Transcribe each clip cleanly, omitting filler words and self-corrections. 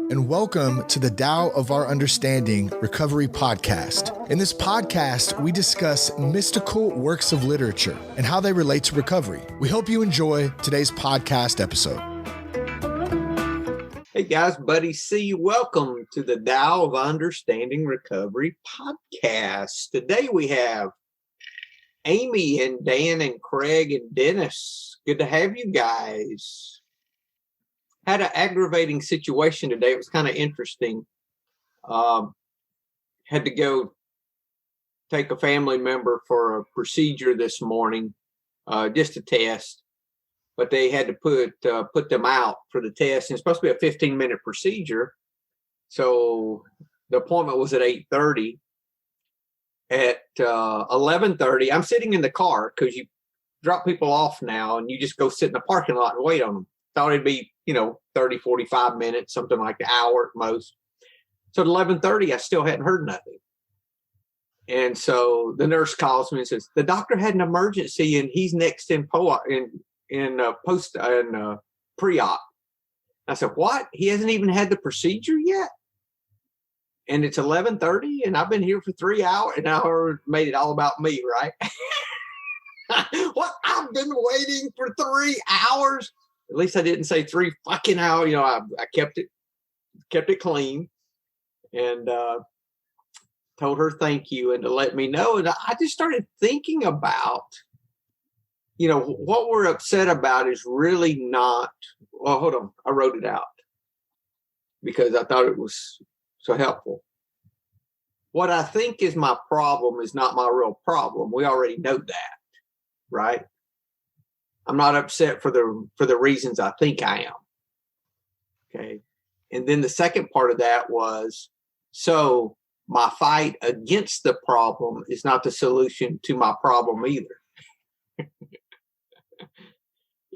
and welcome to the Tao of Our Understanding Recovery Podcast. In this podcast, we discuss mystical works of literature and how they relate to recovery. We hope you enjoy today's podcast episode. Hey guys, Buddy C. Welcome to the Tao of Understanding Recovery Podcast. Today we have Amy and Dan and Craig and Dennis. Good to have you guys. Had an aggravating situation today. It was kind of interesting. Had to go take a family member for a procedure this morning, just a test. But they had to put them out for the test. And it's supposed to be a 15-minute procedure. So the appointment was at 8:30. At 11:30, I'm sitting in the car because you drop people off now and you just go sit in the parking lot and wait on them. Thought it'd be, 30, 45 minutes, something like an hour at most. So at 11:30, I still hadn't heard nothing. And so the nurse calls me and says, the doctor had an emergency and he's next in pre-op. I said, what? He hasn't even had the procedure yet? And it's 11:30 and I've been here for 3 hours and I made it all about me, right? What? I've been waiting for 3 hours. At least I didn't say 3 fucking hours. I kept it clean and told her thank you and to let me know. And I just started thinking about, what we're upset about is really not, well, hold on. I wrote it out because I thought it was so helpful. What I think is my problem is not my real problem. We already know that, right? I'm not upset for the reasons I think I am. Okay. And then the second part of that was, so my fight against the problem is not the solution to my problem either.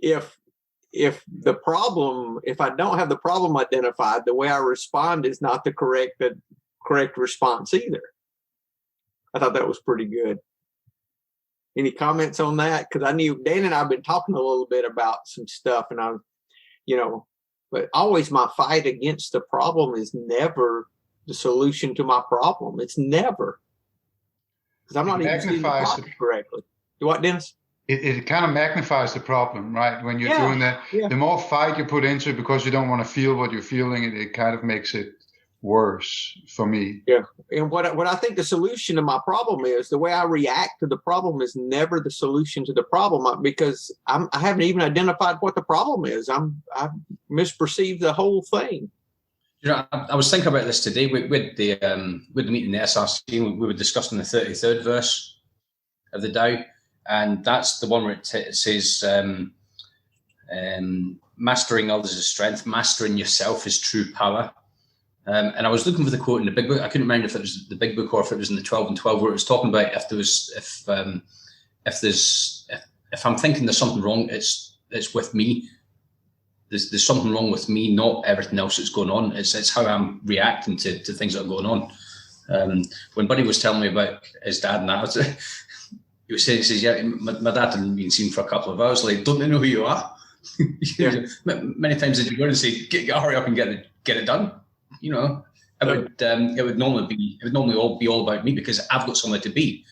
If I don't have the problem identified, the way I respond is not the correct response either. I thought that was pretty good. Any comments on that? Because I knew Dan and I have been talking a little bit about some stuff, and but always my fight against the problem is never the solution to my problem. It's never, because I'm not even seeing the problem correctly. Do what, Dennis? It kind of magnifies the problem, right? When you're doing that, the more fight you put into it because you don't want to feel what you're feeling, it kind of makes it worse for me. Yeah. And what I think the solution to my problem is, the way I react to the problem is never the solution to the problem, because I haven't even identified what the problem is. I misperceived the whole thing. I was thinking about this today with the meeting in the SRC. We were discussing the 33rd verse of the Tao, and that's the one where it says, mastering others is strength, mastering yourself is true power. And I was looking for the quote in the big book. I couldn't remember if it was the big book or if it was in the 12 and 12, where it was talking about if I'm thinking there's something wrong, it's with me. There's something wrong with me, not everything else that's going on. It's how I'm reacting to things that are going on. When Buddy was telling me about his dad and that, he says, yeah, my dad hadn't been seen for a couple of hours. Like, don't they know who you are? Yeah. Many times did you go and say, hurry up and get it done. It would normally all be all about me because I've got somewhere to be.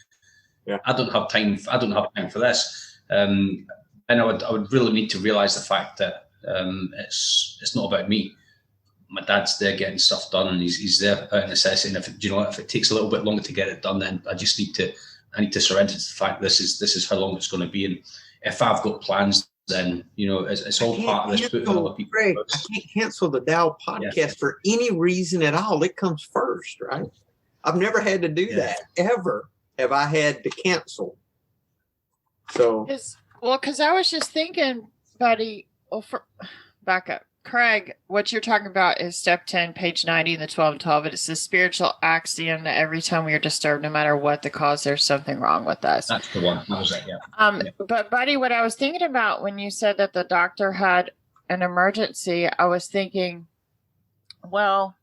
Yeah. I don't have time for this. And I would really need to realize the fact that it's not about me. My dad's there getting stuff done, and he's there out of necessity. And if it takes a little bit longer to get it done, then I need to surrender to the fact this is how long it's going to be. And if I've got plans, then it's all part of this. Putting other people Greg, I can't cancel the Tao podcast for any reason at all. It comes first, right? I've never had to do that ever. Have I had to cancel? So because I was just thinking, Buddy. Well, back up, Craig. What you're talking about is step 10, page 90 in the 12 and 12. It's the spiritual axiom that every time we are disturbed, no matter what the cause, there's something wrong with us. That's the one. That was it, yeah. But Buddy, what I was thinking about when you said that the doctor had an emergency, I was thinking, well,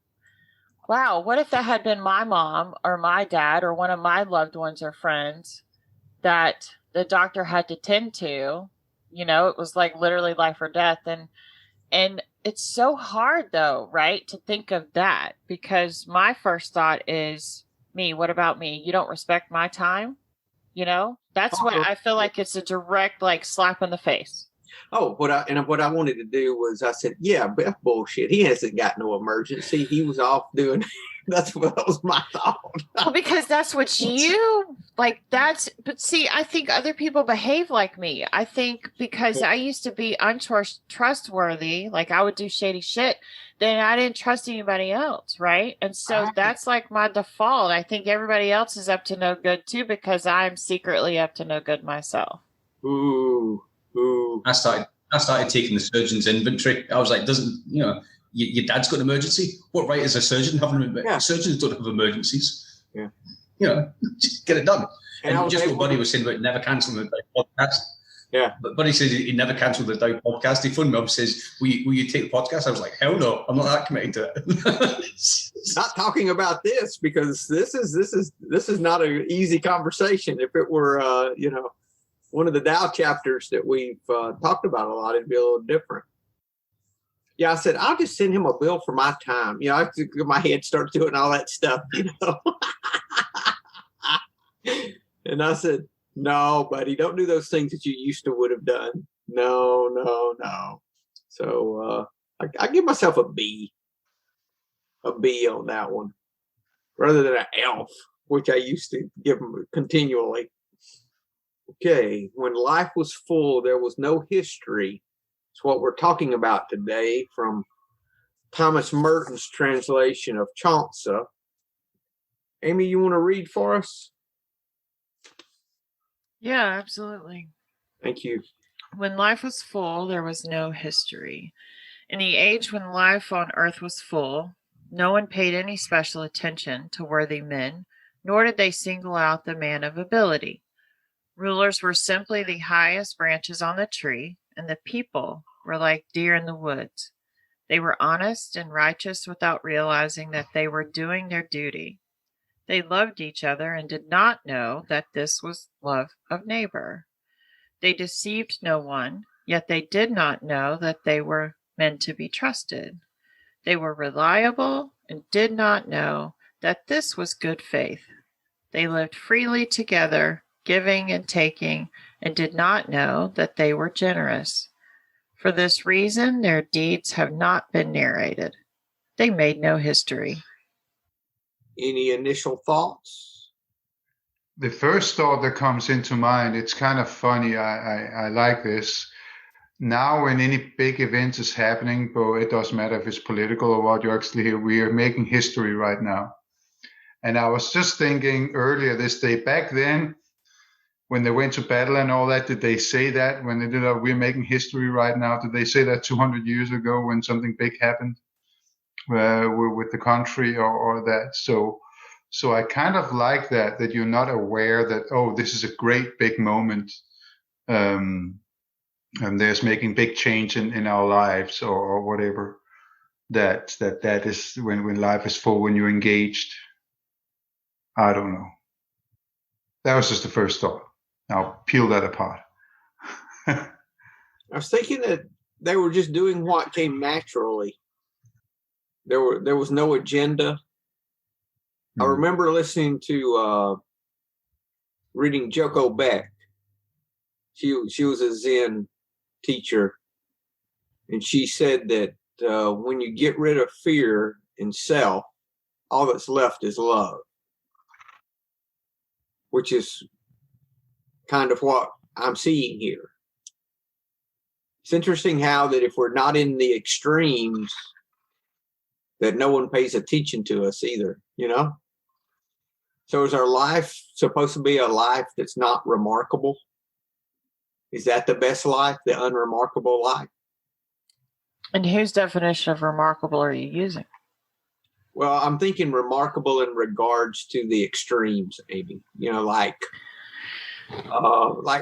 wow, what if that had been my mom or my dad or one of my loved ones or friends that the doctor had to tend to? It was like literally life or death. And And it's so hard though, right, to think of that, because my first thought is, me, what about me? You don't respect my time? You know, that's what I feel like. It's a direct, like, slap in the face. Oh, what I wanted to do was, I said, yeah, Beth bullshit. He hasn't got no emergency. He was off doing. That was my thought. Well, because that's what you like. But see, I think other people behave like me. I think because I used to be untrustworthy, like I would do shady shit, then I didn't trust anybody else, right? And so that's like my default. I think everybody else is up to no good too, because I'm secretly up to no good myself. Ooh. I started taking the surgeon's inventory. I was like, your dad's got an emergency? What right is a surgeon having an emergency? Surgeons don't have emergencies. Yeah. Just get it done. And just what Buddy was saying about never cancelling the podcast. Yeah. But Buddy says he never cancelled the Doubt podcast. He phoned me up and says, will you take the podcast? I was like, hell no, I'm not that committed to it. Not talking about this, because this is not an easy conversation. If it were, one of the Tao chapters that we've talked about a lot, it'd be a little different. Yeah, I said, I'll just send him a bill for my time. I have to get my head start doing all that stuff, And I said, no, buddy, don't do those things that you used to would have done. No. So I give myself a B on that one, rather than an F, which I used to give him continually. Okay, when life was full, there was no history. It's what we're talking about today, from Thomas Merton's translation of Chaucer. Amy, you want to read for us? Yeah, absolutely. Thank you. When life was full, there was no history. In the age when life on earth was full, no one paid any special attention to worthy men, nor did they single out the man of ability. Rulers were simply the highest branches on the tree, and the people were like deer in the woods. They were honest and righteous without realizing that they were doing their duty. They loved each other and did not know that this was love of neighbor. They deceived no one, yet they did not know that they were meant to be trusted. They were reliable and did not know that this was good faith. They lived freely together, giving and taking, and did not know that they were generous. For this reason, their deeds have not been narrated. They made no history. Any initial thoughts? The first thought that comes into mind, it's kind of funny. I like this. Now, when any big event is happening, but it doesn't matter if it's political or what, we are making history right now. And I was just thinking earlier this day, back then, when they went to battle and all that, did they say that when they did that, we're making history right now? Did they say that 200 years ago when something big happened with the country or that? So I kind of like that you're not aware that, oh, this is a great big moment. And there's making big change in our lives or whatever. That is when life is full, when you're engaged. I don't know. That was just the first thought. Now peel that apart. I was thinking that they were just doing what came naturally. There was no agenda. Mm-hmm. I remember listening to reading Joko Beck. She was a Zen teacher, and she said that when you get rid of fear and self, all that's left is love, which is kind of what I'm seeing here. It's interesting how that if we're not in the extremes, that no one pays attention to us either, So is our life supposed to be a life that's not remarkable? Is that the best life, the unremarkable life? And whose definition of remarkable are you using? Well, I'm thinking remarkable in regards to the extremes, maybe, like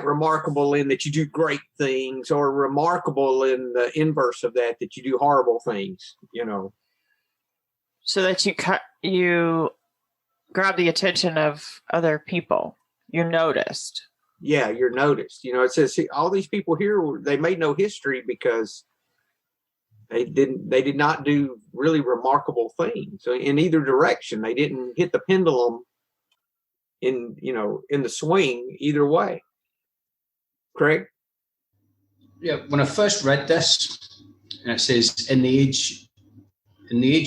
remarkable in that you do great things, or remarkable in the inverse of that you do horrible things, So that you grab the attention of other people. You're noticed. Yeah, you're noticed. It says all these people here, they made no history because They did not do really remarkable things in either direction. They didn't hit the pendulum in the swing either way. Craig? Yeah, when I first read this, and it says, in the age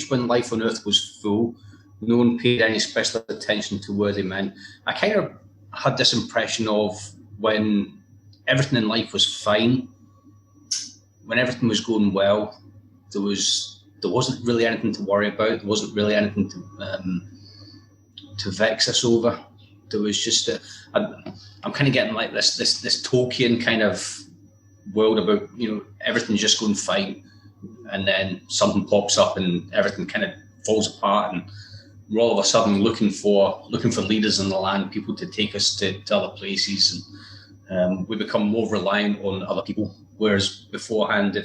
when life on earth was full, no one paid any special attention to worthy men. I kind of had this impression of when everything in life was fine, when everything was going well, there wasn't really anything to worry about. There wasn't really anything to vex us over. There was just I'm kind of getting like this Tolkien kind of world about, everything's just going fine, and then something pops up and everything kind of falls apart, and we're all of a sudden looking for leaders in the land, people to take us to other places, and we become more reliant on other people. Whereas beforehand,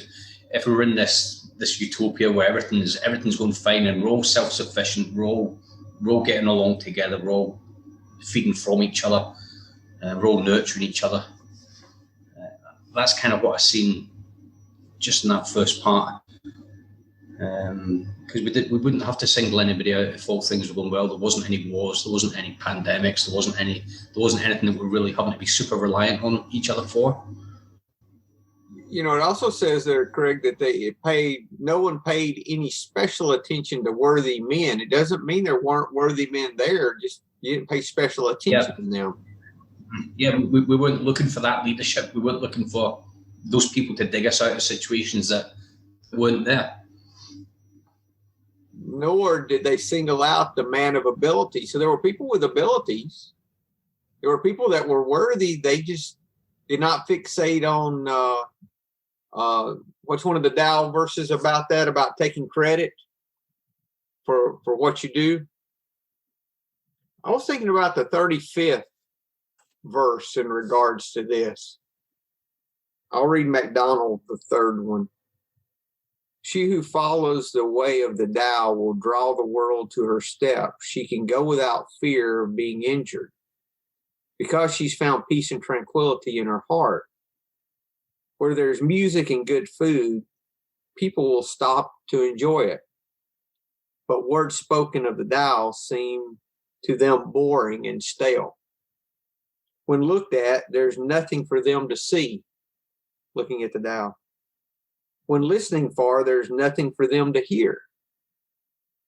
if we were in this utopia where everything's going fine and we're all self-sufficient, we're all getting along together, we're all feeding from each other, we're all nurturing each other. That's kind of what I've seen just in that first part. Because we wouldn't have to single anybody out if all things were going well. There wasn't any wars, there wasn't any pandemics, there wasn't anything that we're really having to be super reliant on each other for. It also says there, Craig, that no one paid any special attention to worthy men. It doesn't mean there weren't worthy men there, just you didn't pay special attention to them. Yeah, we weren't looking for that leadership. We weren't looking for those people to dig us out of situations that weren't there. Nor did they single out the man of ability. So there were people with abilities. There were people that were worthy. They just did not fixate on what's one of the Tao verses about that, about taking credit for what you do. I was thinking about the 35th verse in regards to this. I'll read MacDonald, the third one. She who follows the way of the Tao will draw the world to her step. She can go without fear of being injured because she's found peace and tranquility in her heart. Where there's music and good food, people will stop to enjoy it. But words spoken of the Tao seem to them boring and stale. When looked at, there's nothing for them to see, looking at the Tao. When listening for, there's nothing for them to hear.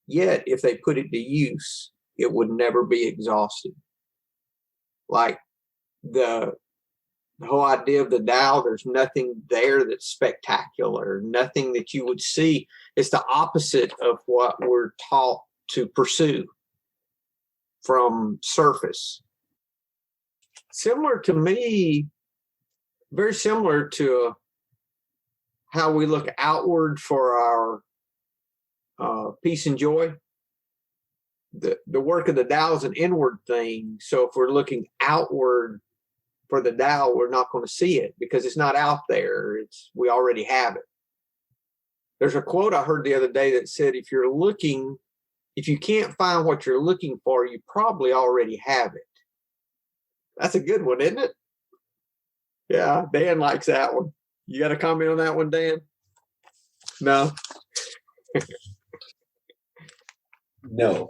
Yet, if they put it to use, it would never be exhausted. Like the whole idea of the Tao, there's nothing there that's spectacular, nothing that you would see. It's the opposite of what we're taught to pursue from surface. Similar to me, very similar to how we look outward for our peace and joy. The work of the Tao is an inward thing. So if we're looking outward for the Tao, we're not going to see it because it's not out there. We already have it. There's a quote I heard the other day that said, if you can't find what you're looking for, you probably already have it. That's a good one, isn't it? Yeah, Dan likes that one. You got a comment on that one, Dan? No? No.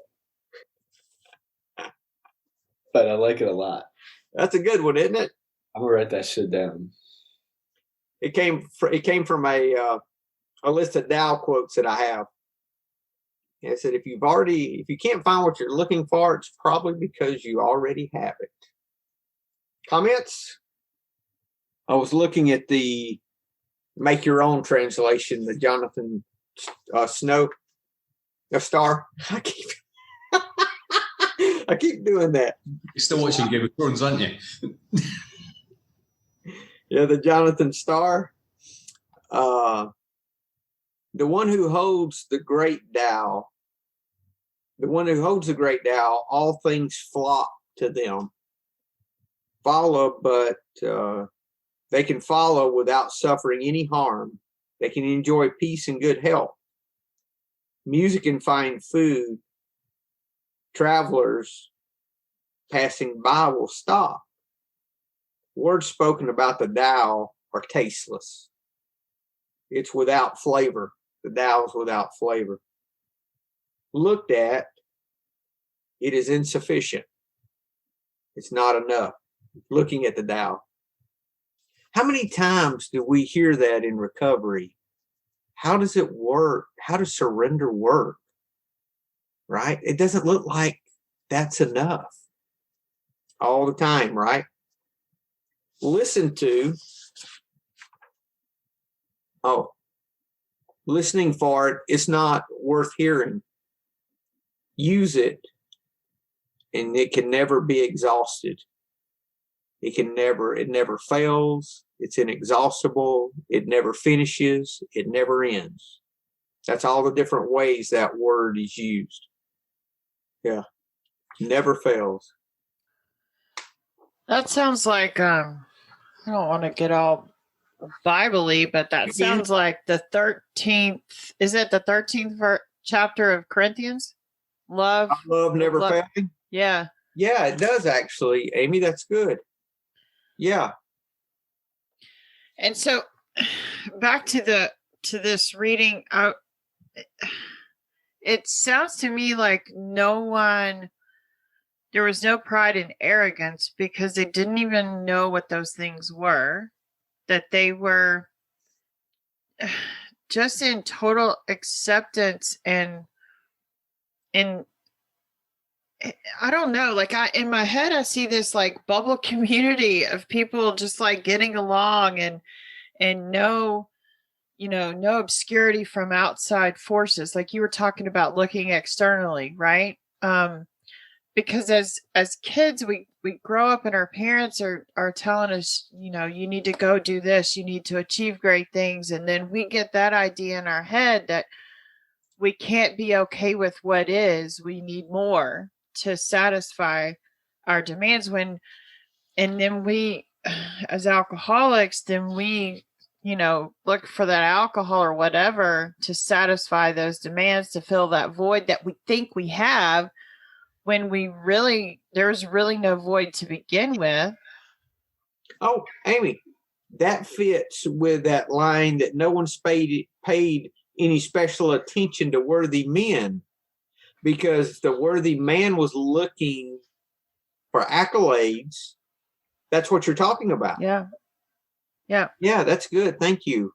But I like it a lot. That's a good one, isn't it? I'm gonna write that shit down. It came from a list of Tao quotes that I have. And it said, if you can't find what you're looking for, it's probably because you already have it. Comments? I was looking at the Make Your Own translation, the Jonathan Snow Star. I keep doing that. You're still watching Game of Thrones, aren't you? Yeah, the Jonathan Star. The one who holds the great Tao, all things flock to them. Follow, but they can follow without suffering any harm. They can enjoy peace and good health. Music and fine food. Travelers passing by will stop. Words spoken about the Tao are tasteless. It's without flavor. The Tao is without flavor. Looked at, it is insufficient. It's not enough. Looking at the Tao. How many times do we hear that in recovery? How does it work? How does surrender work? Right? It doesn't look like that's enough all the time, right? Listen to, listening for it is not worth hearing. Use it, and it can never be exhausted. It never fails. It's inexhaustible. It never finishes. It never ends. That's all the different ways that word is used. Yeah. Never fails. That sounds like, I don't want to get all Bible-y, but that sounds like the 13th, is it the 13th chapter of Corinthians? Love never failing. Yeah. Yeah, it does actually, Amy. That's good. Yeah. And so back to this reading, it sounds to me like there was no pride and arrogance because they didn't even know what those things were, that they were just in total acceptance and I don't know, like in my head, I see this like bubble community of people just like getting along and no obscurity from outside forces. Like you were talking about looking externally, right? Because as kids, we grow up and our parents are telling us, you need to go do this, you need to achieve great things. And then we get that idea in our head that we can't be okay with what is, we need more to satisfy our demands and then we, as alcoholics, then we, look for that alcohol or whatever to satisfy those demands, to fill that void that we think we have when there's really no void to begin with. Oh, Amy, that fits with that line that no one's paid any special attention to worthy men, because the worthy man was looking for accolades. That's what you're talking about. Yeah. Yeah. Yeah, that's good. Thank you.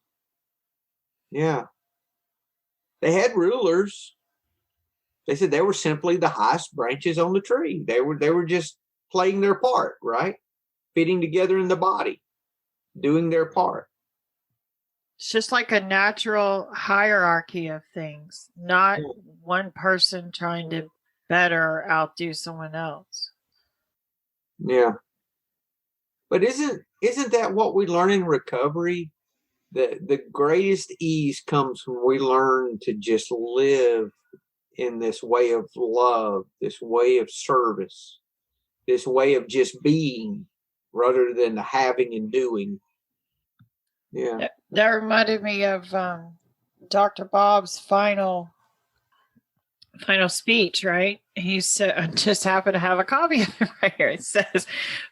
Yeah. They had rulers. They said they were simply the highest branches on the tree. They were just playing their part, right? Fitting together in the body, doing their part. It's just like a natural hierarchy of things, not one person trying to better or outdo someone else. Yeah. But isn't that what we learn in recovery? The greatest ease comes when we learn to just live in this way of love, this way of service, this way of just being rather than the having and doing. Yeah. That reminded me of Dr. Bob's final speech, right? He said, I just happen to have a copy of it right here. It says,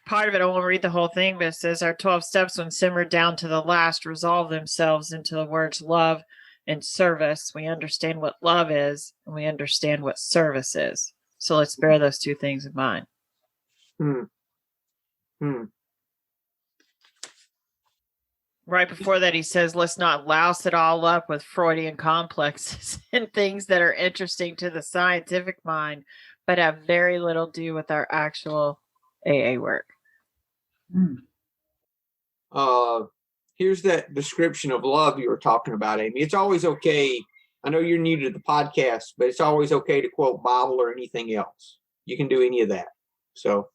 part of it, I won't read the whole thing, but it says, our 12 steps, when simmered down to the last, resolve themselves into the words love and service. We understand what love is, and we understand what service is. So let's bear those two things in mind. Right before that, he says, let's not louse it all up with Freudian complexes and things that are interesting to the scientific mind, but have very little to do with our actual AA work. Here's that description of love you were talking about, Amy. It's always okay. I know you're new to the podcast, but it's always okay to quote Bible or anything else. You can do any of that. So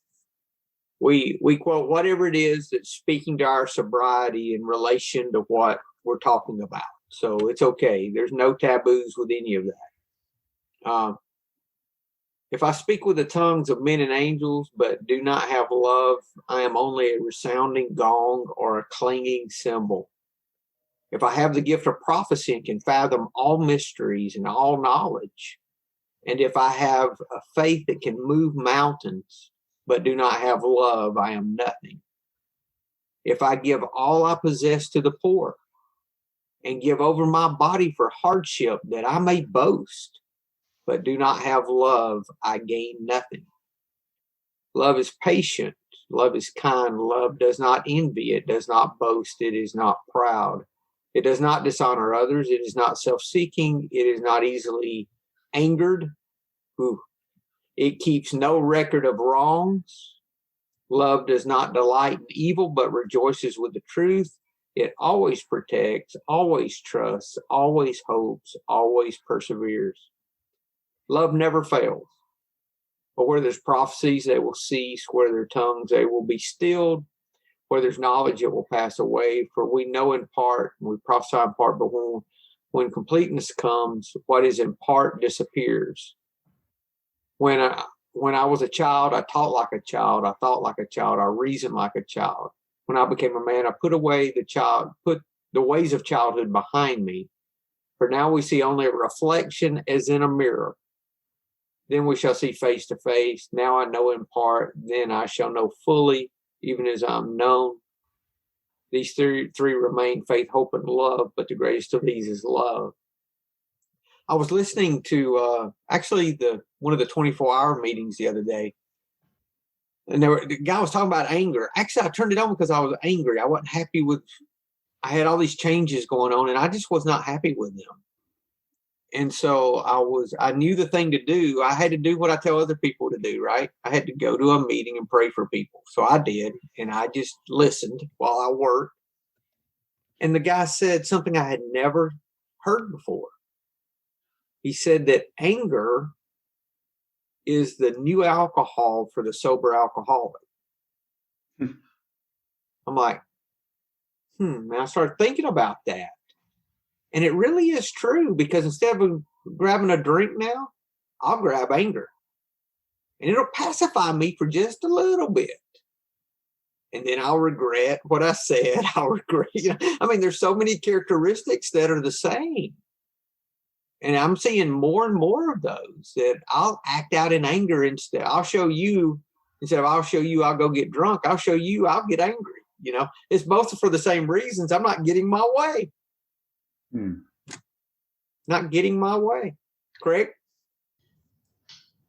we quote whatever it is that's speaking to our sobriety in relation to what we're talking about. So it's okay. There's no taboos with any of that. If I speak with the tongues of men and angels, but do not have love, I am only a resounding gong or a clanging cymbal. If I have the gift of prophecy and can fathom all mysteries and all knowledge, and if I have a faith that can move mountains, but do not have love, I am nothing. If I give all I possess to the poor and give over my body for hardship, that I may boast, but do not have love, I gain nothing. Love is patient. Love is kind. Love does not envy. It does not boast. It is not proud. It does not dishonor others. It is not self-seeking. It is not easily angered. It keeps no record of wrongs. Love does not delight in evil, but rejoices with the truth. It always protects, always trusts, always hopes, always perseveres. Love never fails. But where there's prophecies, they will cease. Where there are tongues, they will be stilled. Where there's knowledge, it will pass away. For we know in part, and we prophesy in part, but when completeness comes, what is in part disappears. When I was a child, I taught like a child. I thought like a child. I reasoned like a child. When I became a man, I put the ways of childhood behind me. For now we see only a reflection as in a mirror. Then we shall see face to face. Now I know in part, then I shall know fully, even as I'm known. These three remain: faith, hope, and love, but the greatest of these is love. I was listening to actually one of the 24-hour meetings the other day, and the guy was talking about anger. Actually, I turned it on because I was angry. I wasn't happy I had all these changes going on, and I just was not happy with them. And so I knew the thing to do. I had to do what I tell other people to do, right? I had to go to a meeting and pray for people. So I did, and I just listened while I worked. And the guy said something I had never heard before. He said that anger is the new alcohol for the sober alcoholic. I'm like, and I started thinking about that. And it really is true, because instead of grabbing a drink now, I'll grab anger. And it'll pacify me for just a little bit. And then I'll regret what I said. I'll regret, there's so many characteristics that are the same. And I'm seeing more and more of those, that I'll act out in anger instead. I'll show you, instead of I'll show you, I'll go get drunk. I'll show you, I'll get angry. It's both for the same reasons. I'm not getting my way. Not getting my way. Correct?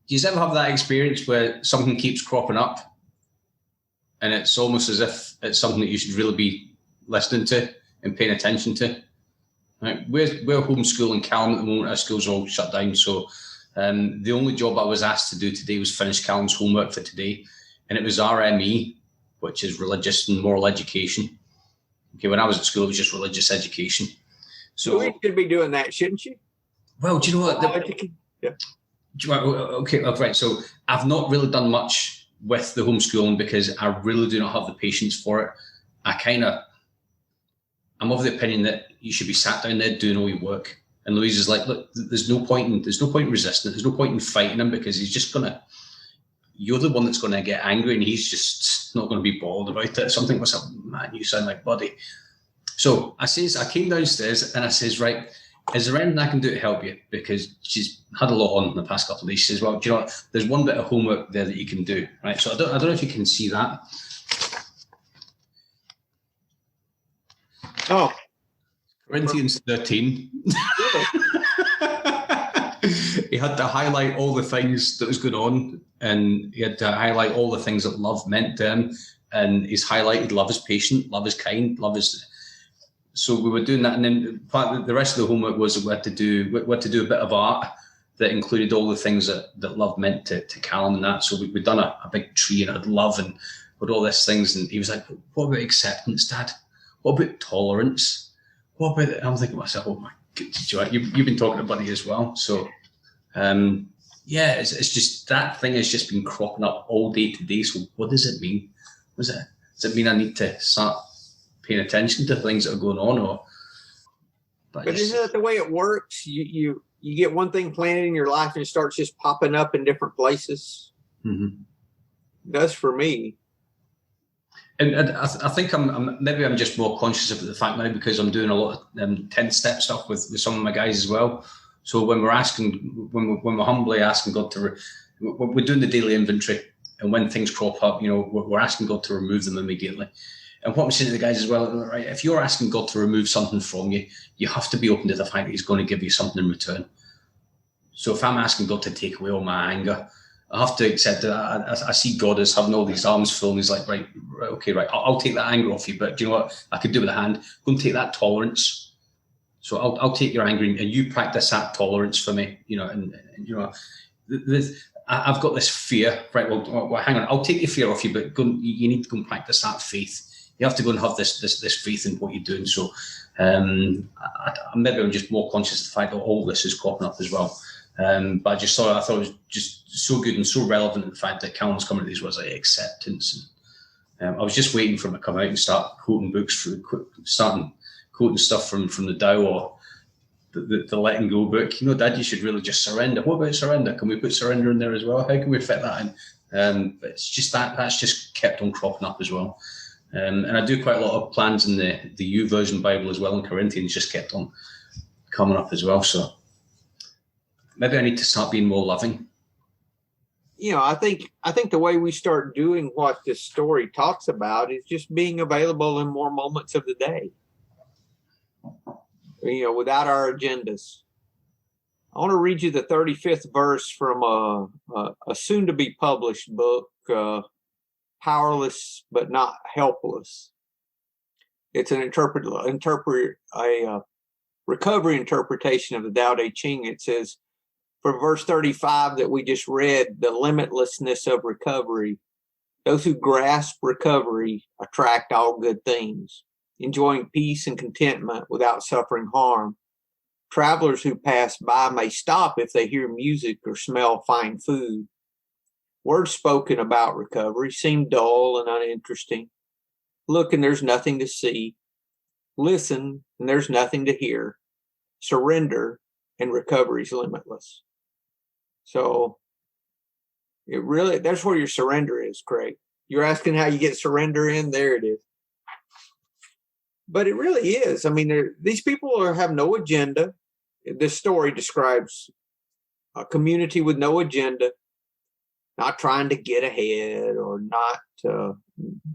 Do you ever have that experience where something keeps cropping up and it's almost as if it's something that you should really be listening to and paying attention to? Right? We're homeschooling Callum at the moment. Our schools are all shut down. So the only job I was asked to do today was finish Callum's homework for today. And it was RME, which is religious and moral education. Okay, when I was at school, it was just religious education. So we should be doing that, shouldn't you? Well, do you know what? Yeah. Okay, right. So I've not really done much with the homeschooling because I really do not have the patience for it. I'm of the opinion that you should be sat down there doing all your work. And Louise is like, look, there's no point in resisting. There's no point in fighting him, because you're the one that's going to get angry, and he's just not going to be bothered about it. Something was up, man, you sound like Buddy. So I came downstairs and I says, right, is there anything I can do to help you? Because she's had a lot on in the past couple of days. She says, well, do you know what? There's one bit of homework there that you can do, right? So I don't know if you can see that. Oh, Corinthians 13. He had to highlight all the things that was going on, and he had to highlight all the things that love meant to him. And he's highlighted love is patient, love is kind, love is. So we were doing that, and then the rest of the homework was we had to do a bit of art that included all the things that love meant to Callum and that. So we'd done a big tree and had love and with all these things, and he was like, "What about acceptance, Dad? What about tolerance? What about?" I'm thinking to myself, "Oh my God, you've been talking to Buddy as well." So it's just that thing has just been cropping up all day today. So what does it mean? Does it mean I need to start paying attention to things that are going on, or? But isn't that the way it works? You get one thing planted in your life and it starts just popping up in different places. Mm-hmm. It does for me. And I think I'm just more conscious of the fact now because I'm doing a lot of 10-step stuff with some of my guys as well. So when we're humbly asking God we're doing the daily inventory, and when things crop up, we're asking God to remove them immediately. And what I'm saying to the guys as well, right? If you're asking God to remove something from you, you have to be open to the fact that He's going to give you something in return. So if I'm asking God to take away all my anger, I have to accept that I see God as having all these arms full, and He's like, right, okay, right, I'll take that anger off you, but do you know what? I could do with a hand. Go and take that tolerance. So I'll take your anger, and you practice that tolerance for me, and I've got this fear, right? Well, hang on, I'll take the fear off you, but you need to go and practice that faith. You have to go and have this faith in what you're doing. So maybe I'm just more conscious of the fact that all this is cropping up as well. But I thought it was just so good and so relevant in the fact that Callum's coming to these words like acceptance. And I was just waiting for him to come out and start quoting books, starting quoting stuff from the Tao or the Letting Go book. Dad, you should really just surrender. What about surrender? Can we put surrender in there as well? How can we fit that in? But it's just that's just kept on cropping up as well. And I do quite a lot of plans in the YouVersion Bible as well, and Corinthians just kept on coming up as well. So maybe I need to start being more loving. I think the way we start doing what this story talks about is just being available in more moments of the day, without our agendas. I want to read you the 35th verse from a soon-to-be published book, Powerless but Not Helpless. It's an recovery interpretation of the Tao Te Ching. It says, from verse 35 that we just read, the limitlessness of recovery. Those who grasp recovery attract all good things, enjoying peace and contentment without suffering harm. Travelers who pass by may stop if they hear music or smell fine food. Words spoken about recovery seem dull and uninteresting. Look, and there's nothing to see. Listen, and there's nothing to hear. Surrender, and recovery's limitless. So that's where your surrender is, Craig. You're asking how you get surrender in? There it is. But it really is. I mean, these people have no agenda. This story describes a community with no agenda, not trying to get ahead or not,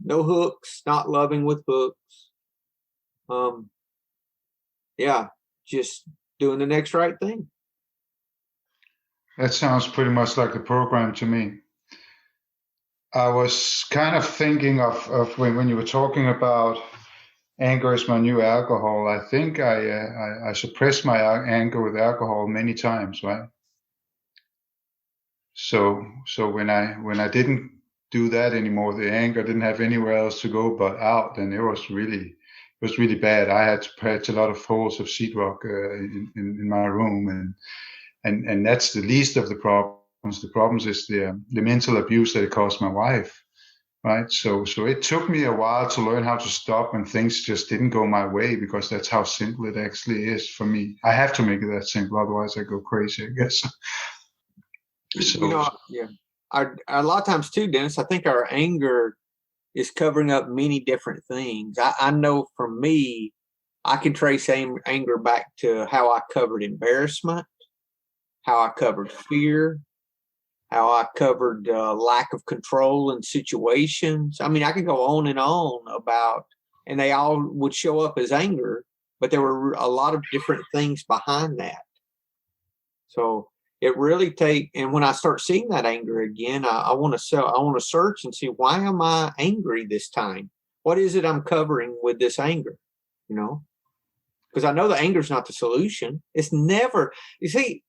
no hooks, not loving with hooks. Just doing the next right thing. That sounds pretty much like the program to me. I was kind of thinking of when you were talking about anger is my new alcohol. I think I suppressed my anger with alcohol many times, right? So when I didn't do that anymore, the anger didn't have anywhere else to go but out, and it was really bad. I had to patch a lot of holes of sheetrock in my room, and that's the least of the problems. The problems is the mental abuse that it caused my wife, right? So it took me a while to learn how to stop when things just didn't go my way, because that's how simple it actually is for me. I have to make it that simple, otherwise I go crazy, I guess. So, a lot of times too, Dennis, I think our anger is covering up many different things. I know for me, I can trace anger back to how I covered embarrassment, how I covered fear, how I covered lack of control in situations. I mean, I could go on and on about, and they all would show up as anger, but there were a lot of different things behind that. So it really and when I start seeing that anger again, I want to search and see, why am I angry this time? What is it I'm covering with this anger? Because I know the anger is not the solution. It's never, you see,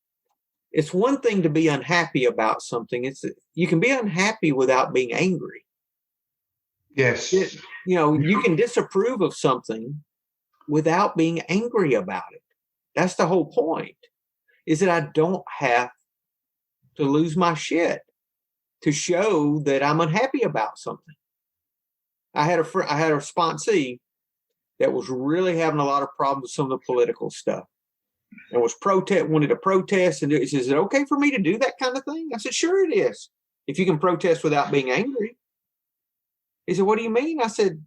it's one thing to be unhappy about something. You can be unhappy without being angry. yes. You can disapprove of something without being angry about it. That's the whole point, is that I don't have to lose my shit to show that I'm unhappy about something. I had a sponsee that was really having a lot of problems with some of the political stuff, and wanted to protest, and he says, is it okay for me to do that kind of thing? I said, sure it is, if you can protest without being angry. He said, what do you mean? I said,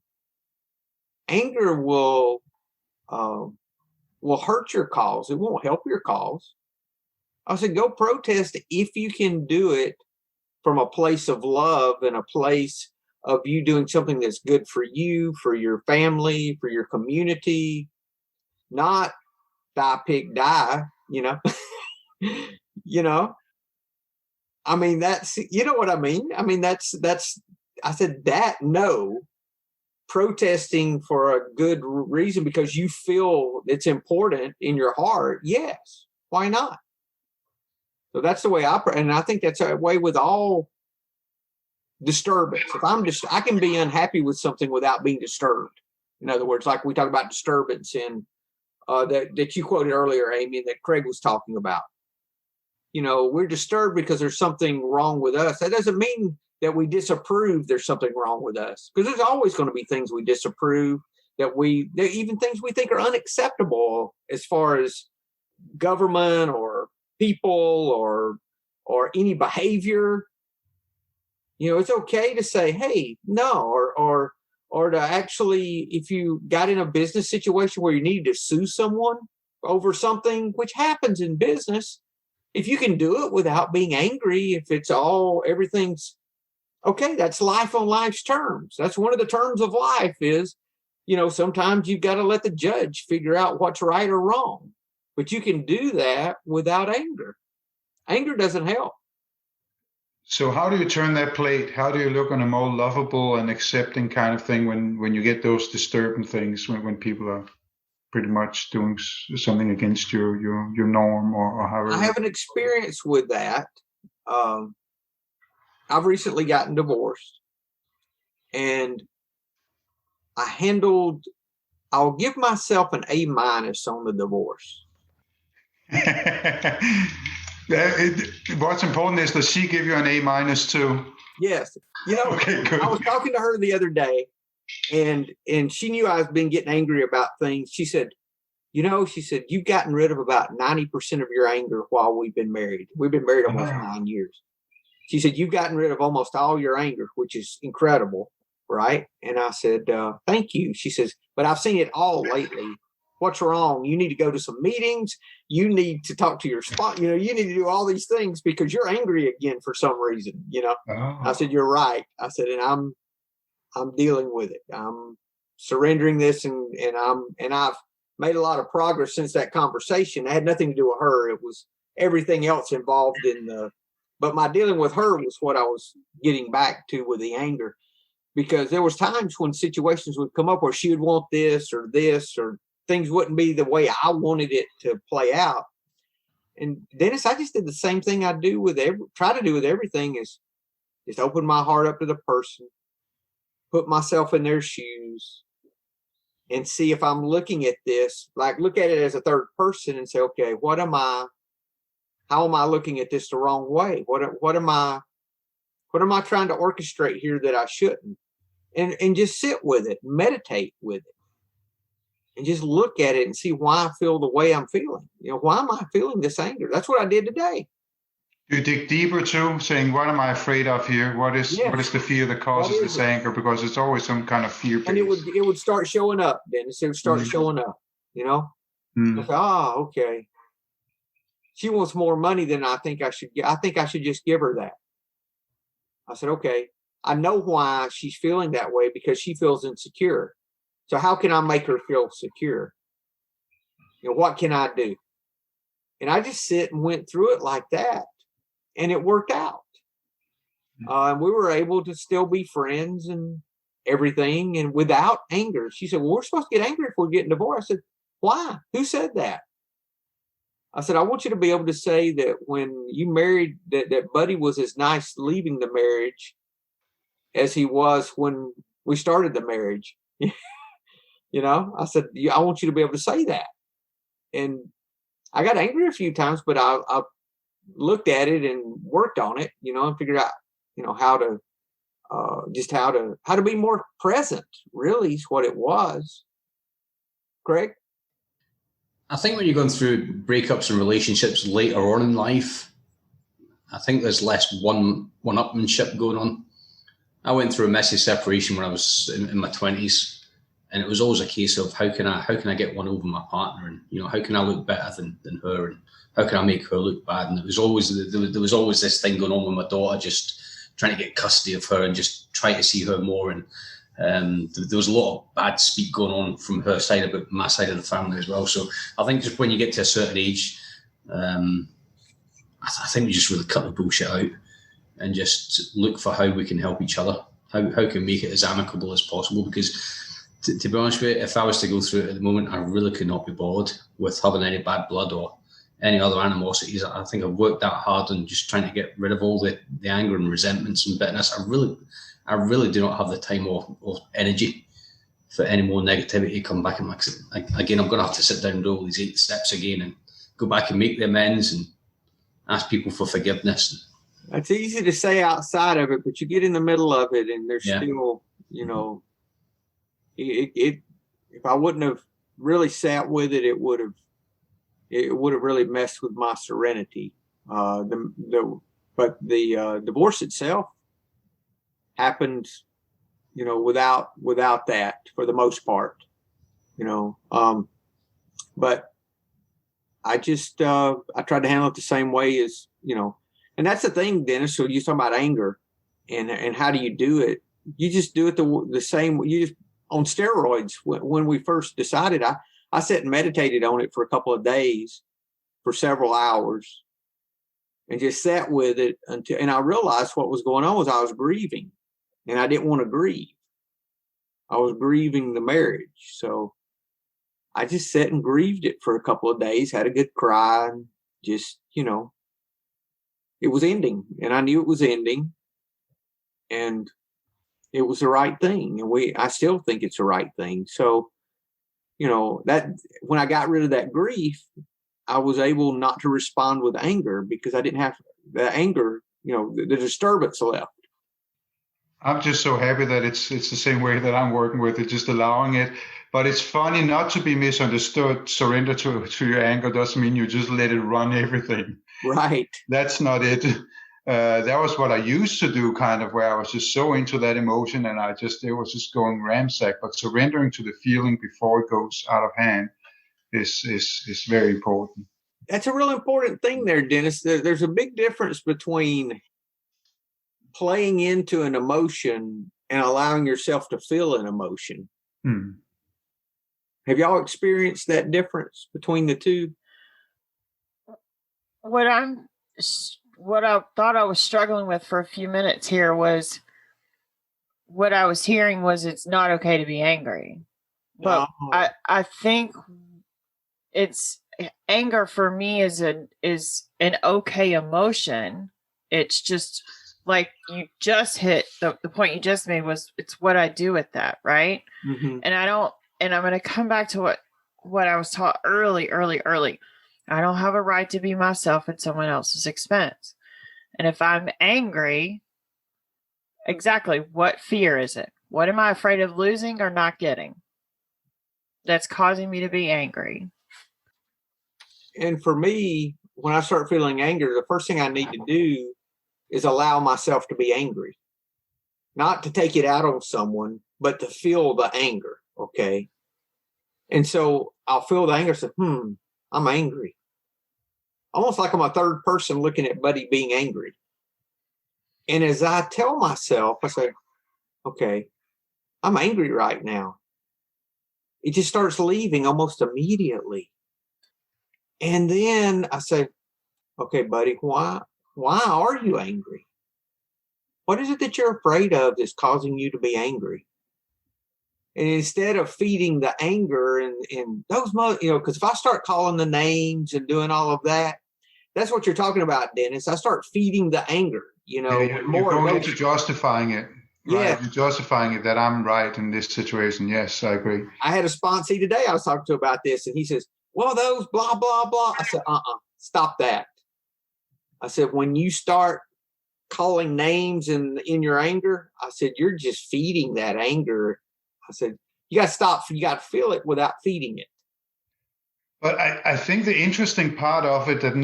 anger will hurt your cause. It won't help your cause. I said, go protest if you can do it from a place of love and a place of you doing something that's good for you, for your family, for your community, not die, pig, die, you know. You know, I mean, that's, you know what I mean? I mean, that's, I said that, no. Protesting for a good reason because you feel it's important in your heart, yes, why not? So that's the way and I think that's a way with all disturbance. If I'm just, I can be unhappy with something without being disturbed. In other words, like we talk about disturbance in that you quoted earlier, Amy, that Craig was talking about. You know, we're disturbed because there's something wrong with us. That doesn't mean that we disapprove there's something wrong with us, because there's always going to be things we disapprove, even things we think are unacceptable as far as government or people or any behavior. You know, it's okay to say, hey, no, or to actually, if you got in a business situation where you needed to sue someone over something, which happens in business, if you can do it without being angry, if it's everything's okay, that's life on life's terms. That's one of the terms of life is, you know, sometimes you've got to let the judge figure out what's right or wrong. But you can do that without anger. Anger doesn't help. So how do you turn that plate? How do you look on a more lovable and accepting kind of thing when you get those disturbing things, when people are pretty much doing something against your norm or however? I have an experience with that. I've recently gotten divorced, and I'll give myself an A- on the divorce. What's important is, does she give you an A- too? Yes. You know, okay, good. I was talking to her the other day, and she knew I've been getting angry about things. She said, you know, you've gotten rid of about 90% of your anger while we've been married. We've been married almost 9 years. She said, you've gotten rid of almost all your anger, which is incredible, right? And I said, thank you. She says, but I've seen it all lately. What's wrong? You need to go to some meetings. You need to talk to your spot. You know, you need to do all these things because you're angry again for some reason, you know. Oh. I said, you're right. I said, and I'm dealing with it. I'm surrendering this, and I've made a lot of progress since that conversation. It had nothing to do with her. It was everything else involved but my dealing with her was what I was getting back to with the anger, because there was times when situations would come up where she would want this, or things wouldn't be the way I wanted it to play out. And Dennis, I just did the same thing I try to do with everything, is just open my heart up to the person, put myself in their shoes, and see if I'm looking at this, like look at it as a third person and say, okay, how am I looking at this the wrong way? What am I trying to orchestrate here that I shouldn't? And just sit with it, meditate with it, and just look at it and see why I feel the way I'm feeling. You know, why am I feeling this anger? That's what I did today. You dig deeper too, saying, what am I afraid of here? What is the fear that causes this anger? Because it's always some kind of fear base. And it would start showing up, Dennis. It would start showing up, you know? Like, okay. She wants more money than I think I should get. I think I should just give her that. I said, okay, I know why she's feeling that way, because she feels insecure. So how can I make her feel secure? You know, what can I do? And I just sit and went through it like that. And it worked out. And we were able to still be friends and everything, and without anger. She said, well, we're supposed to get angry if we're getting divorced. I said, why? Who said that? I said, I want you to be able to say that when you married, that Buddy was as nice leaving the marriage as he was when we started the marriage. You know, I said, I want you to be able to say that. And I got angry a few times, but I looked at it and worked on it, you know, and figured out, you know, how to be more present, really, is what it was. Craig? I think when you're going through breakups and relationships later on in life, I think there's less one-upmanship going on. I went through a messy separation when I was in my 20s, and it was always a case of how can I get one over my partner, and you know, how can I look better than her, and how can I make her look bad? And there was always this thing going on with my daughter, just trying to get custody of her and just try to see her more. And there was a lot of bad speak going on from her side about my side of the family as well. So I think just when you get to a certain age, I think we just really cut the bullshit out and just look for how we can help each other. How can we make it as amicable as possible? Because to be honest with you, if I was to go through it at the moment, I really could not be bothered with having any bad blood or any other animosities. I think I've worked that hard on just trying to get rid of all the anger and resentments and bitterness. I really do not have the time or energy for any more negativity to come back. And again, I'm going to have to sit down and do all these 8 steps again and go back and make the amends and ask people for forgiveness. It's easy to say outside of it, but you get in the middle of it and there's still, if I wouldn't have really sat with it, it would have really messed with my serenity. But the divorce itself happened, without that for the most part, but I just, I tried to handle it the same way as, and that's the thing, Dennis. So you're talking about anger and how do you do it? You just do it the same. You just on steroids. When we first decided, I sat and meditated on it for a couple of days for several hours and just sat with it and I realized what was going on was I was grieving and I didn't want to grieve. I was grieving the marriage. So I just sat and grieved it for a couple of days, had a good cry and just, it was ending and I knew it was ending and it was the right thing. And I still think it's the right thing. So, that when I got rid of that grief, I was able not to respond with anger because I didn't have the anger, the disturbance left. I'm just so happy that it's the same way that I'm working with it, just allowing it. But it's funny not to be misunderstood. Surrender to your anger doesn't mean you just let it run everything. Right. That's not it. That was what I used to do, kind of, where I was just so into that emotion and it was just going ramsack. But surrendering to the feeling before it goes out of hand is very important. That's a real important thing there, Dennis. There's a big difference between playing into an emotion and allowing yourself to feel an emotion. Have y'all experienced that difference between the two? What I thought I was struggling with for a few minutes here was what I was hearing was it's not okay to be angry. But I think it's anger for me is an okay emotion. It's just like you just hit the point you just made was it's what I do with that, right? Mm-hmm. And I'm going to come back to what I was taught early. I don't have a right to be myself at someone else's expense. And if I'm angry, exactly what fear is it? What am I afraid of losing or not getting that's causing me to be angry? And for me, when I start feeling anger, the first thing I need to do is allow myself to be angry. Not to take it out on someone, but to feel the anger, okay? And so I'll feel the anger, say, I'm angry. Almost like I'm a third person looking at Buddy being angry. And as I tell myself, I say, okay, I'm angry right now. It just starts leaving almost immediately. And then I say, okay, Buddy, why are you angry? What is it that you're afraid of that's causing you to be angry? And instead of feeding the anger and those, because if I start calling the names and doing all of that, that's what you're talking about, Dennis. I start feeding the anger, you're going into justifying it. Right? Yeah. You're justifying it that I'm right in this situation. Yes, I agree. I had a sponsee today I was talking to about this, and he says, well, those blah, blah, blah. I said, stop that. I said, when you start calling names in your anger, I said, you're just feeding that anger. I said, you got to stop. You got to feel it without feeding it. But I think the interesting part of it that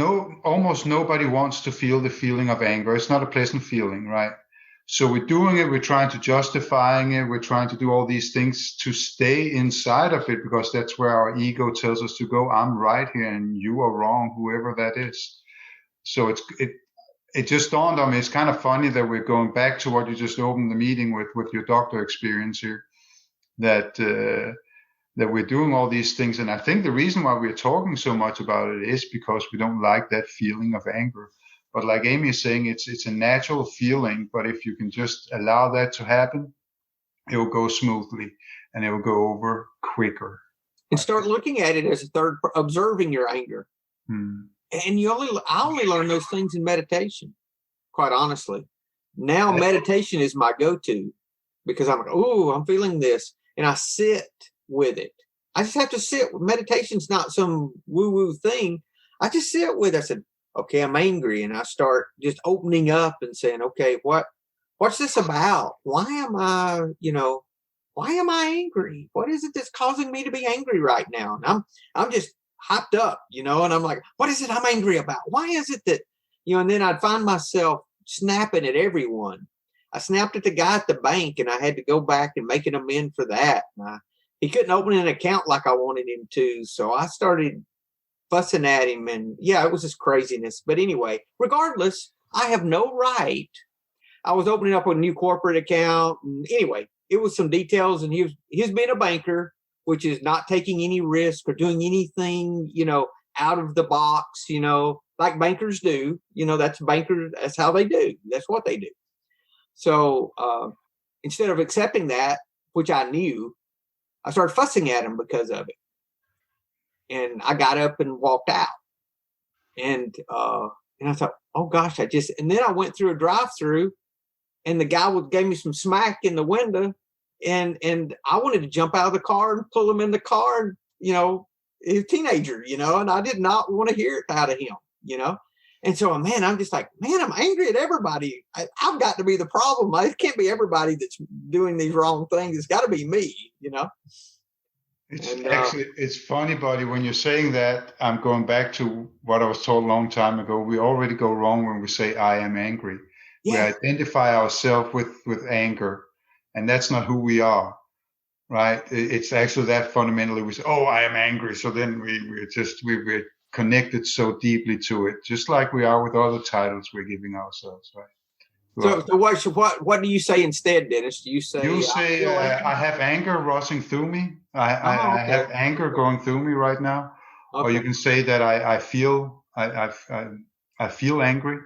almost nobody wants to feel the feeling of anger. It's not a pleasant feeling, right? So we're doing it. We're trying to justifying it. We're trying to do all these things to stay inside of it because that's where our ego tells us to go. I'm right here and you are wrong, whoever that is. So it just dawned on me. It's kind of funny that we're going back to what you just opened the meeting with your doctor experience here, that we're doing all these things. And I think the reason why we're talking so much about it is because we don't like that feeling of anger. But like Amy is saying, it's a natural feeling. But if you can just allow that to happen, it will go smoothly and it will go over quicker. And start looking at it as a third, observing your anger. And I only learned those things in meditation, quite honestly. Now meditation is my go-to because I'm like, oh, I'm feeling this. And I sit with it. I just have to sit. Meditation's not some woo-woo thing. I just sit with it. I said, okay, I'm angry. And I start just opening up and saying, okay, what's this about? Why am I angry? What is it that's causing me to be angry right now? And I'm just hopped up, and I'm like, what is it I'm angry about? Why is it that, and then I'd find myself snapping at everyone. I snapped at the guy at the bank and I had to go back and make an amend for that. And he couldn't open an account like I wanted him to. So I started fussing at him and it was just craziness. But anyway, regardless, I have no right. I was opening up a new corporate account. And anyway, it was some details and he was being a banker, which is not taking any risk or doing anything, out of the box, like bankers do. That's how they do. That's what they do. So instead of accepting that, which I knew, I started fussing at him because of it. And I got up and walked out. And I thought, oh gosh, and then I went through a drive-through and the guy gave me some smack in the window. And I wanted to jump out of the car and pull him in the car. And, he's a teenager, and I did not want to hear it out of him, And so, I'm just like, I'm angry at everybody. I've got to be the problem. It can't be everybody that's doing these wrong things. It's got to be me, It's funny, buddy, when you're saying that, I'm going back to what I was told a long time ago. We already go wrong when we say, I am angry. Yeah. We identify ourselves with anger, and that's not who we are, right? It's actually that fundamentally we say, oh, I am angry. So then we're connected so deeply to it, just like we are with other titles we're giving ourselves, right? So what do you say instead, Dennis? Do you say I have anger rushing through me. I have anger going through me right now. Okay. Or you can say that I feel angry.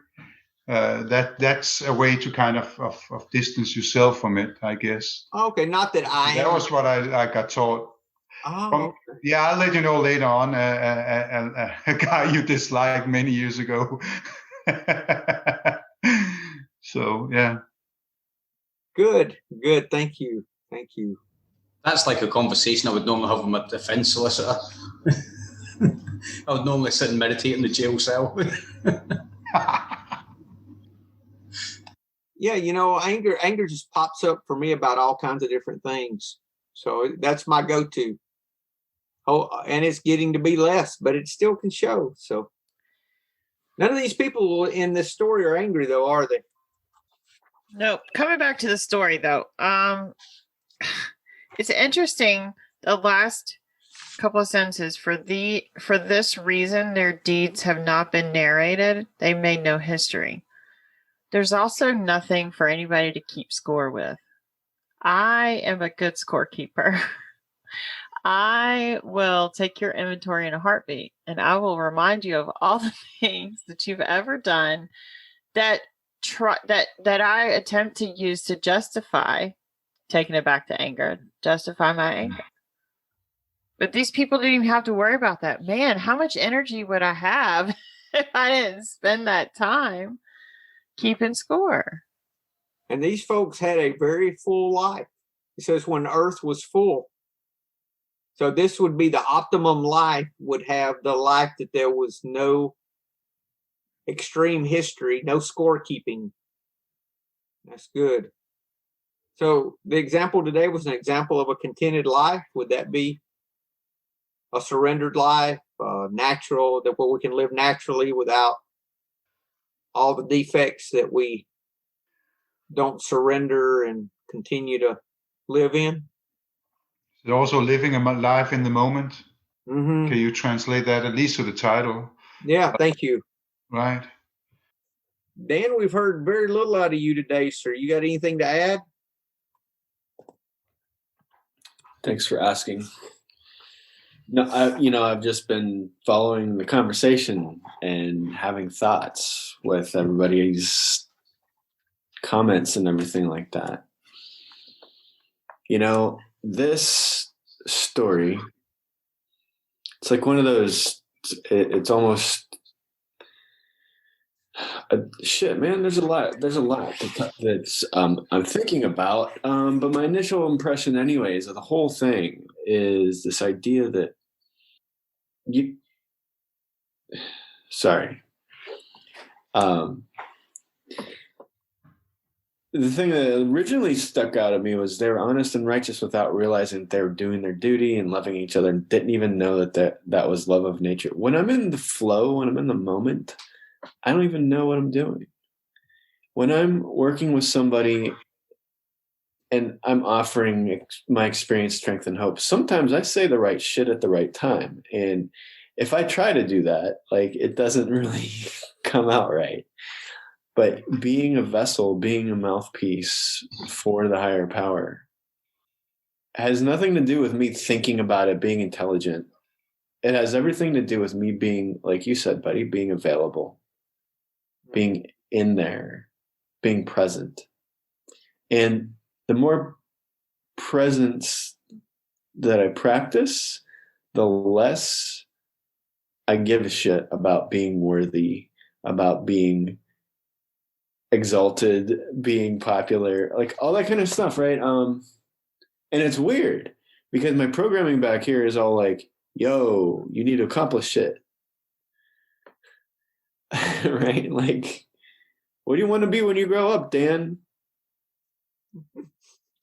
That's a way to kind of distance yourself from it, I guess. Okay, not that That was what I got taught. Okay. Yeah, I'll let you know later on. A guy you disliked many years ago. So yeah. Good. Thank you. That's like a conversation I would normally have with my defense solicitor. I would normally sit and meditate in the jail cell. Yeah, anger just pops up for me about all kinds of different things. So that's my go-to. Oh, and it's getting to be less, but it still can show. So none of these people in this story are angry, though, are they? No. Coming back to the story, though, it's interesting. The last couple of sentences for this reason, their deeds have not been narrated. They made no history. There's also nothing for anybody to keep score with. I am a good scorekeeper. I will take your inventory in a heartbeat, and I will remind you of all the things that you've ever done that I attempt to use to justify taking it back to anger, justify my anger. But these people didn't even have to worry about that. Man, how much energy would I have if I didn't spend that time keeping score? And these folks had a very full life. It says when Earth was full. So this would be the optimum life, would have the life that there was no extreme history, no scorekeeping. That's good. So the example today was an example of a contented life. Would that be a surrendered life, natural, that where we can live naturally without all the defects that we don't surrender and continue to live in? Also living a life in the moment. Mm-hmm. Can you translate that at least to the title? Yeah, thank you. Right. Dan, we've heard very little out of you today, sir. You got anything to add? Thanks for asking. No, I've just been following the conversation and having thoughts with everybody's comments and everything like that. This story, it's like one of those, it's almost, shit, man, there's a lot that's I'm thinking about. But my initial impression anyways of the whole thing is this idea that the thing that originally stuck out at me was they were honest and righteous without realizing that they were doing their duty and loving each other and didn't even know that was love of nature. When I'm in the flow, when I'm in the moment, I don't even know what I'm doing. When I'm working with somebody and I'm offering my experience, strength, and hope, sometimes I say the right shit at the right time. And if I try to do that, like, it doesn't really come out right. But being a vessel, being a mouthpiece for the higher power has nothing to do with me thinking about it, being intelligent. It has everything to do with me being, like you said, buddy, being available, being in there, being present. And the more presence that I practice, the less I give a shit about being worthy, about being exalted, being popular, like all that kind of stuff, right? And it's weird because my programming back here is all like, yo, you need to accomplish shit. Right? Like, what do you want to be when you grow up, Dan?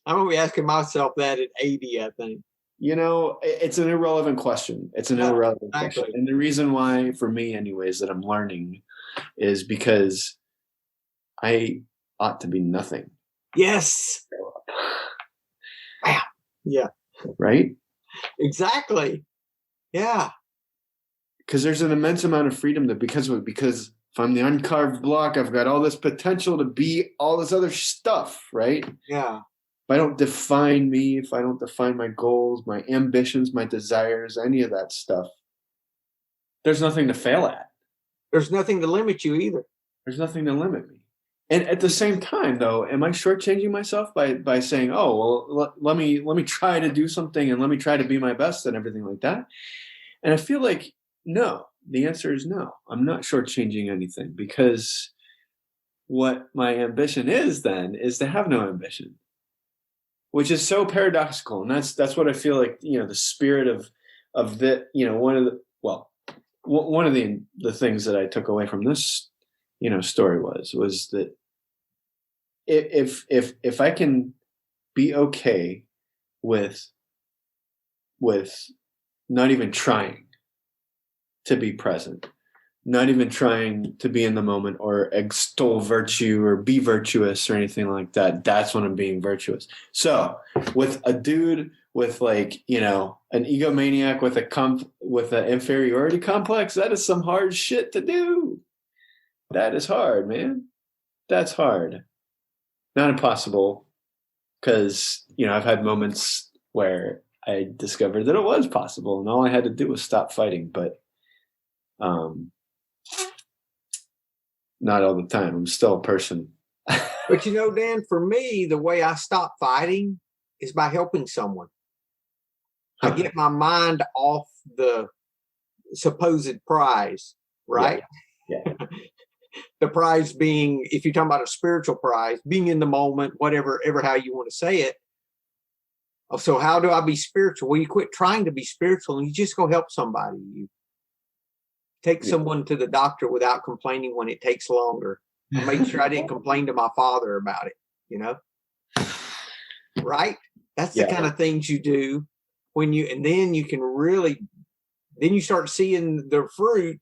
I'm going to be asking myself that at 80, I think. It's an irrelevant question. It's an irrelevant exactly. question. And the reason why, for me anyways, that I'm learning is because I ought to be nothing. Yes. Wow. Yeah. Right? Exactly. Yeah. Because there's an immense amount of freedom that because if I'm the uncarved block, I've got all this potential to be all this other stuff, right? Yeah. If I don't define me, if I don't define my goals, my ambitions, my desires, any of that stuff, there's nothing to fail at. There's nothing to limit you either. There's nothing to limit me. And at the same time, though, am I shortchanging myself by saying, oh, well, let me try to do something and let me try to be my best and everything like that? And I feel like, no, the answer is no. I'm not shortchanging anything, because what my ambition is then is to have no ambition, which is so paradoxical. And that's what I feel like, the spirit of the, one of the things that I took away from this, story was that if I can be okay with not even trying to be present, not even trying to be in the moment or extol virtue or be virtuous or anything like that, that's when I'm being virtuous. So with a dude with an egomaniac with an inferiority complex, that is some hard shit to do. That is hard, man. That's hard. Not impossible, because, I've had moments where I discovered that it was possible and all I had to do was stop fighting, but not all the time. I'm still a person. But Dan, for me, the way I stop fighting is by helping someone. I get my mind off the supposed prize, right? Yeah. The prize being, if you're talking about a spiritual prize, being in the moment, whatever, how you want to say it. So how do I be spiritual? Well, you quit trying to be spiritual and you just go help somebody. You take someone to the doctor without complaining when it takes longer. I made sure I didn't complain to my father about it, Right? That's the kind of things you do and then you can then you start seeing the fruit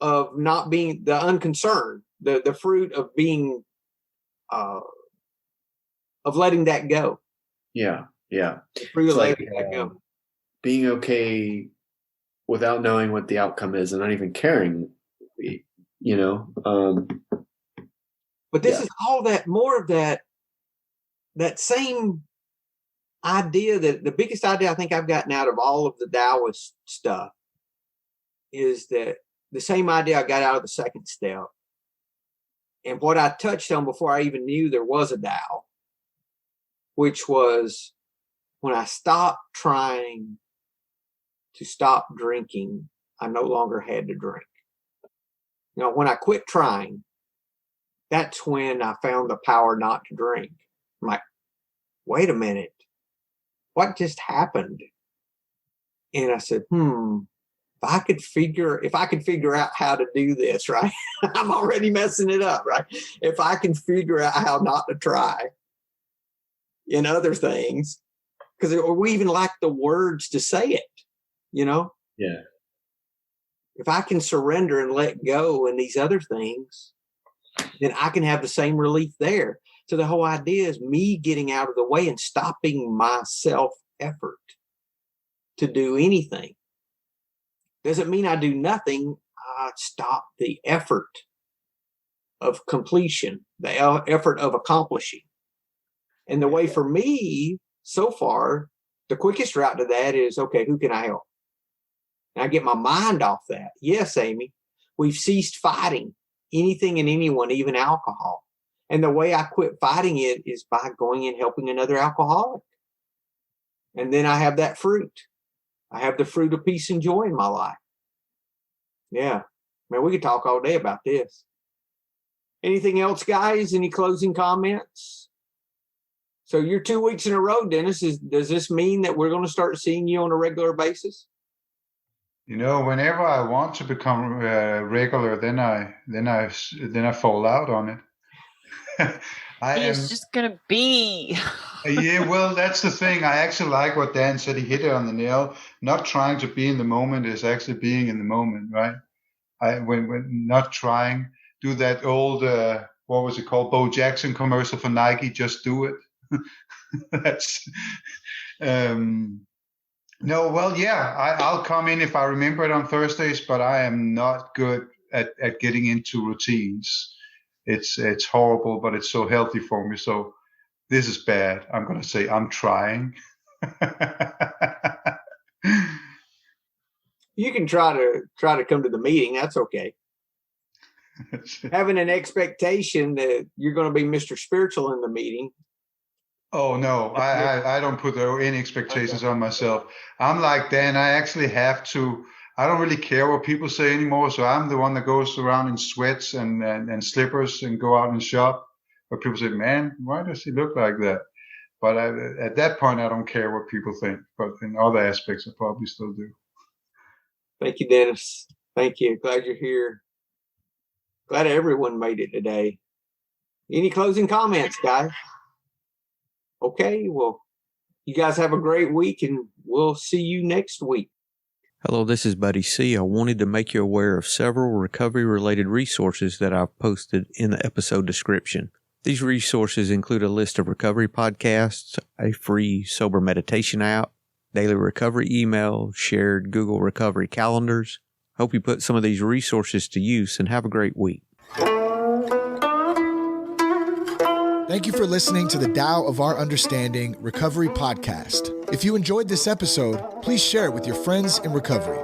of not being the unconcerned, the fruit of being, of letting that go. Yeah. The fruit of letting that go. Being okay without knowing what the outcome is and not even caring you know. But this is all that, more of that same idea, that the biggest idea I think I've gotten out of all of the Taoist stuff is that the same idea I got out of the second step. And what I touched on before I even knew there was a Tao, which was when I stopped trying to stop drinking, I no longer had to drink. You know, when I quit trying, that's when I found the power not to drink. I'm like, wait a minute, what just happened? And I said, if I could figure out how to do this, right? I'm already messing it up, right? If I can figure out how not to try in other things, because we even lack the words to say it, you know? Yeah. If I can surrender and let go in these other things, then I can have the same relief there. So the whole idea is me getting out of the way and stopping my self-effort to do anything. Doesn't mean I do nothing. I stop the effort of completion, the effort of accomplishing. And the way for me so far, the quickest route to that is, okay, who can I help? And I get my mind off that. Yes, Amy, we've ceased fighting anything and anyone, even alcohol. And the way I quit fighting it is by going and helping another alcoholic. And then I have that fruit. I have the fruit of peace and joy in my life. Yeah. Man, we could talk all day about this. Anything else, guys? Any closing comments? So you're 2 weeks in a row, Dennis. Does this mean that we're going to start seeing you on a regular basis? You know, whenever I want to become regular, then I fall out on it. He's just gonna be. Yeah, well, that's the thing. I actually like what Dan said. He hit it on the nail. Not trying to be in the moment is actually being in the moment, right? When not trying, do that old what was it called, Bo Jackson commercial for Nike? Just do it. That's no, well, yeah, I'll come in if I remember it on Thursdays, but I am not good at getting into routines. It's horrible, but it's so healthy for me. So this is bad. I'm going to say I'm trying. You can try to come to the meeting. That's okay. Having an expectation that you're going to be Mr. Spiritual in the meeting. Oh, no, I don't put any expectations on myself. I'm like Dan, I actually have to. I don't really care what people say anymore. So I'm the one that goes around in sweats and slippers and go out and shop. But people say, man, why does he look like that? But at that point, I don't care what people think. But in other aspects, I probably still do. Thank you, Dennis. Thank you. Glad you're here. Glad everyone made it today. Any closing comments, guys? Okay, well, you guys have a great week, and we'll see you next week. Hello, this is Buddy C. I wanted to make you aware of several recovery-related resources that I've posted in the episode description. These resources include a list of recovery podcasts, a free sober meditation app, daily recovery email, shared Google recovery calendars. Hope you put some of these resources to use and have a great week. Thank you for listening to the Tao of Our Understanding Recovery Podcast. If you enjoyed this episode, please share it with your friends in recovery.